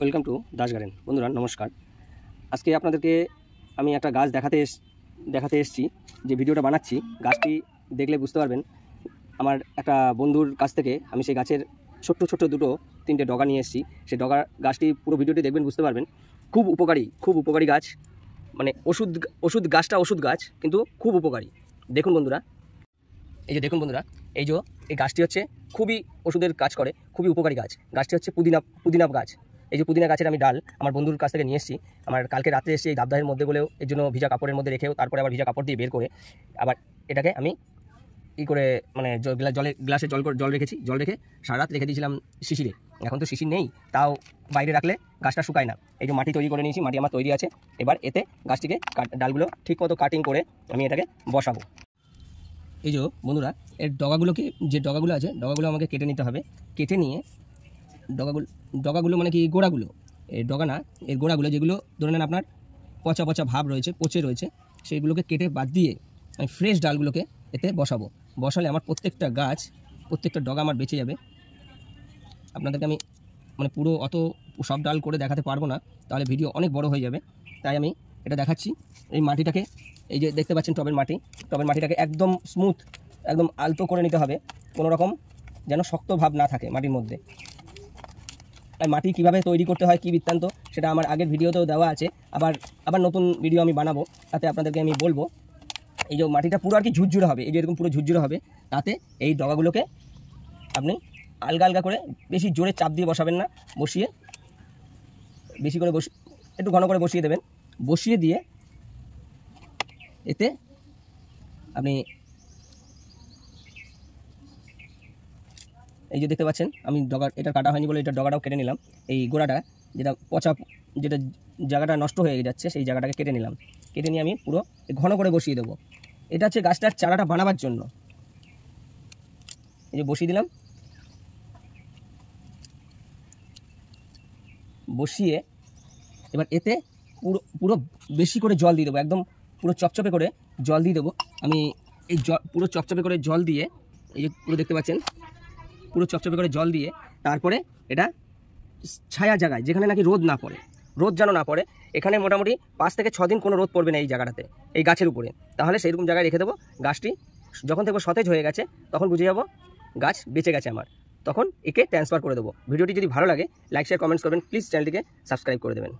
Welcome to Das garden. বন্ধুরা নমস্কার। আজকে আপনাদেরকে আমি একটা গাছ দেখাতে এসেছি। যে ভিডিওটা বানাচ্ছি, গাছটি দেখলে বুঝতে পারবেন। আমার একটা বন্ধুর কাছ থেকে আমি সেই গাছের ছোট্ট তিনটে ডগা নিয়ে এসেছি। সেই গাছটি পুরো ভিডিওটি দেখবেন, বুঝতে পারবেন। খুব উপকারী গাছ, মানে ওষুধ গাছ, কিন্তু খুব উপকারী। দেখুন বন্ধুরা, দেখুন বন্ধুরা, এই গাছটি হচ্ছে খুবই ওষুধের কাজ করে, খুবই উপকারী গাছ। গাছটি হচ্ছে পুদিনা গাছ। এই যে পুদিনা গাছের আমি ডাল আমার বন্ধুর কাছ থেকে নিয়ে এসেছি। আমার কালকে রাত্রে এসে এই দাবদাহের মধ্যে বলেও এর জন্য ভিজা কাপড়ের মধ্যে রেখেও তারপরে আবার ভিজা কাপড় দিয়ে বের করে আবার এটাকে আমি করে মানে গ্লাসে জল রেখে সারা রাত রেখে দিয়েছিলাম শিশিরে। এখন তো শিশির নেই, তাও বাইরে রাখলে গাছটা শুকায় না। এই যে মাটি তৈরি করে নিয়েছি, মাটি আমার তৈরি আছে। এবার এতে গাছটিকে ডালগুলো ঠিক মতো কাটিং করে আমি এটাকে বসাবো। এই যে বন্ধুরা, এর ডগাগুলো আছে, ডগাগুলো আমাকে কেটে নিতে হবে। কেটে নিয়ে ডগাগুলো মানে কি গোড়াগুলো, এই ডগা না, এর গোড়াগুলো যেগুলো ধরে নেন আপনার পচা ভাব রয়েছে, পচে রয়েছে, সেইগুলোকে কেটে বাদ দিয়ে আমি ফ্রেশ ডালগুলোকে এতে বসালে আমার প্রত্যেকটা ডগা আমার বেঁচে যাবে। আপনাদেরকে আমি মানে পুরো অত সব ডাল করে দেখাতে পারবো না, তাহলে ভিডিও অনেক বড় হয়ে যাবে। তাই আমি এটা দেখাচ্ছি। এই মাটিটাকে, এই যে দেখতে পাচ্ছেন টবের মাটিটাকে একদম স্মুথ, একদম আলতো করে নিতে হবে, কোনো রকম যেন শক্ত ভাব না থাকে মাটির মধ্যে। আর মাটি কীভাবে তৈরি করতে হয়, কী বৃত্তান্ত, সেটা আমার আগের ভিডিওতেও দেওয়া আছে। আবার নতুন ভিডিও আমি বানাবো, তাতে আপনাদেরকে আমি বলবো। এই যে মাটিটা পুরো আর কি ঝুরঝুরে হবে, এই যে এরকম পুরো ঝুরঝুরে হবে। তাতে এই ডগাগুলোকে আপনি আলগা করে, বেশি জোরে চাপ দিয়ে বসাবেন না, একটু ঘন করে বসিয়ে দেবেন। বসিয়ে দিয়ে এতে আপনি এই যে দেখতে পাচ্ছেন, আমি এটা কাটা হয়নি বলে এটা ডগাটাও কেটে নিলাম। এই গোড়াটা যেটা যেটা জায়গাটা নষ্ট হয়ে যাচ্ছে, সেই জায়গাটাকে কেটে নিলাম। কেটে নিয়ে আমি পুরো ঘন করে বসিয়ে দেবো। এটা হচ্ছে গাছটার চারাটা বানাবার জন্য। এই যে বসিয়ে দিলাম, বসিয়ে এবার এতে পুরো বেশি করে জল দিয়ে দেবো, একদম পুরো চপচপে করে জল দিয়ে দেবো। আমি এই পুরো চপচপে করে জল দিয়ে, এই যে পুরো দেখতে পাচ্ছেন, পুরো চপচপে করে জল দিয়ে তারপরে এটা ছায়া জায়গায়, যেখানে নাকি রোদ যেন না পড়ে, এখানে মোটামুটি 5 থেকে 6 দিন কোনো রোদ পড়বে না এই জায়গাটাতে, এই গাছের উপরে। তাহলে সেইরকম জায়গায় রেখে দেবো। গাছটি যখন দেখবো সতেজ হয়ে গেছে, তখন বুঝে যাবো গাছ বেঁচে গেছে আমার, তখন একে ট্রান্সফার করে দেবো। ভিডিওটি যদি ভালো লাগে লাইক শেয়ার কমেন্টস করবেন, প্লিজ চ্যানেলটিকে সাবস্ক্রাইব করে দেবেন।